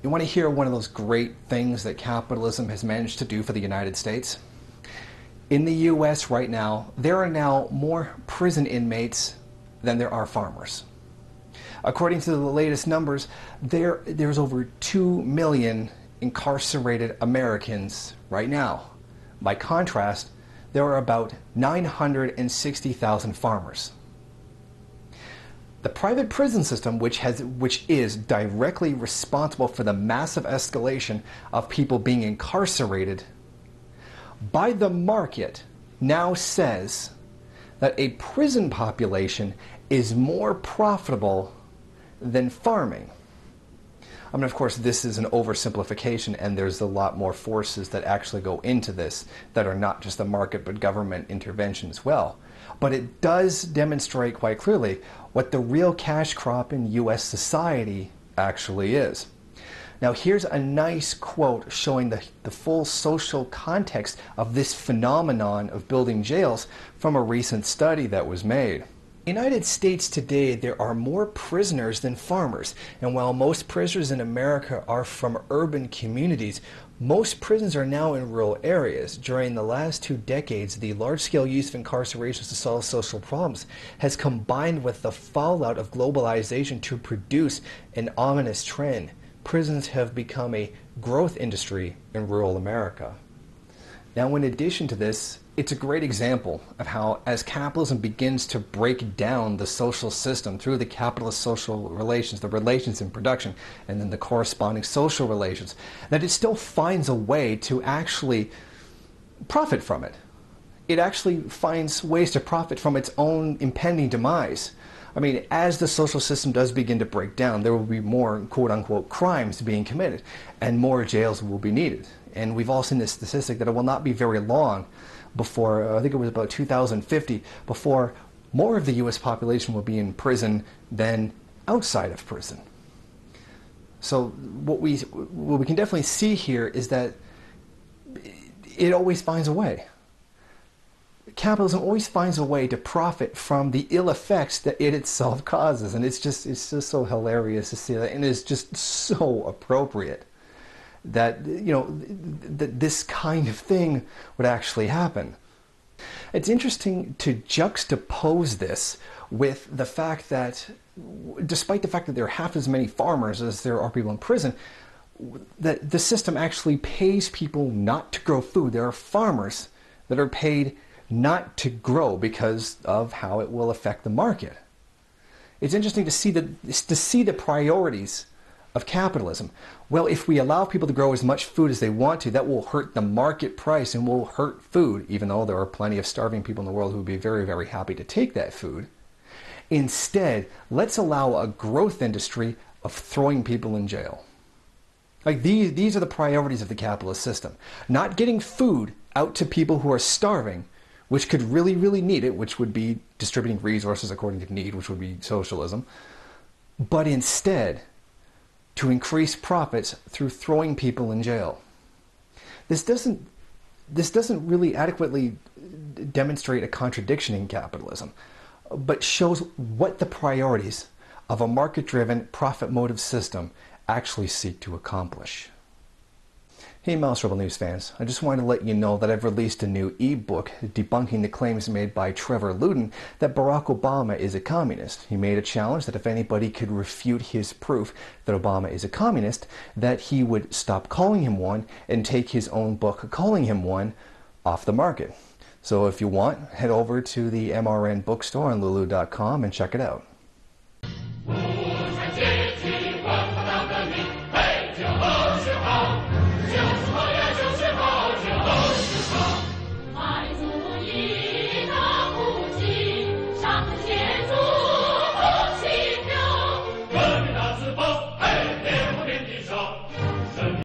You want to hear one of those great things that capitalism has managed to do for the United States? In the US right now, there are now more prison inmates than there are farmers. According to the latest numbers, there's over 2 million incarcerated Americans right now. By contrast, there are about 960,000 farmers. The private prison system, which is directly responsible for the massive escalation of people being incarcerated, by the market now says that a prison population is more profitable than farming. I mean, of course, this is an oversimplification, and there's a lot more forces that actually go into this that are not just the market but government intervention as well. But it does demonstrate quite clearly what the real cash crop in U.S. society actually is. Now, here's a nice quote showing the full social context of this phenomenon of building jails from a recent study that was made. In the United States today, there are more prisoners than farmers, and while most prisoners in America are from urban communities, most prisons are now in rural areas. During the last 2 decades, the large-scale use of incarcerations to solve social problems has combined with the fallout of globalization to produce an ominous trend. Prisons have become a growth industry in rural America. Now, in addition to this, it's a great example of how, as capitalism begins to break down the social system through the capitalist social relations, the relations in production, and then the corresponding social relations, that it still finds a way to actually profit from it. It actually finds ways to profit from its own impending demise. I mean, as the social system does begin to break down, there will be more quote-unquote crimes being committed, and more jails will be needed. And we've all seen this statistic that it will not be very long before, I think it was about 2050, before more of the U.S. population will be in prison than outside of prison. So what we can definitely see here is that it always finds a way. Capitalism always finds a way to profit from the ill effects that it itself causes, and it's just so hilarious to see that, and it's just so appropriate that, you know, that this kind of thing would actually happen. It's interesting to juxtapose this with the fact that, despite the fact that there are half as many farmers as there are people in prison, that the system actually pays people not to grow food. There are farmers that are paid not to grow because of how it will affect the market. It's interesting to see the priorities of capitalism. Well, if we allow people to grow as much food as they want to, that will hurt the market price and will hurt food, even though there are plenty of starving people in the world who would be very, very happy to take that food. Instead, let's allow a growth industry of throwing people in jail. Like these are the priorities of the capitalist system. Not getting food out to people who are starving, which could really, really need it, which would be distributing resources according to need, which would be socialism, but instead to increase profits through throwing people in jail. This doesn't really adequately demonstrate a contradiction in capitalism, but shows what the priorities of a market-driven, profit-motive system actually seek to accomplish. Hey Mouse Rebel News fans, I just wanted to let you know that I've released a new ebook debunking the claims made by Trevor Luden that Barack Obama is a communist. He made a challenge that if anybody could refute his proof that Obama is a communist, that he would stop calling him one and take his own book calling him one off the market. So if you want, head over to the MRN bookstore on lulu.com and check it out.